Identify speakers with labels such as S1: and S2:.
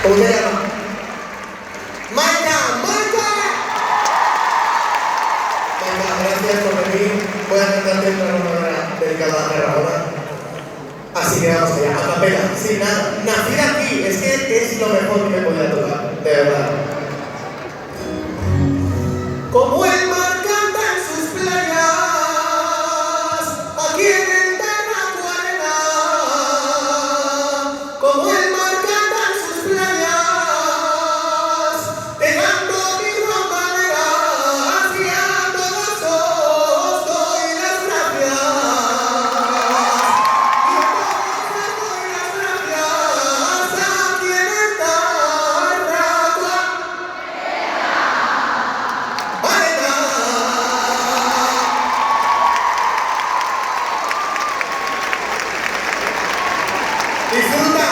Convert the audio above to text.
S1: ¿Cómo se llama? ¡Maika! ¡Maika! Maika, gracias por venir. Voy a cantarte una romana dedicada a Terra ahora. Así que vamos allá, a capela, sin nada. Nací aquí, es que es lo mejor que me podía tocar, de verdad. Como el mar canta en sus playas, aquí en Terra Buena. Como el mar canta en sus playas, dejando mis compañeras, y a todos os doy las gracias. Y a todos les doy las gracias, aquí en Terra Buena. Disfruta.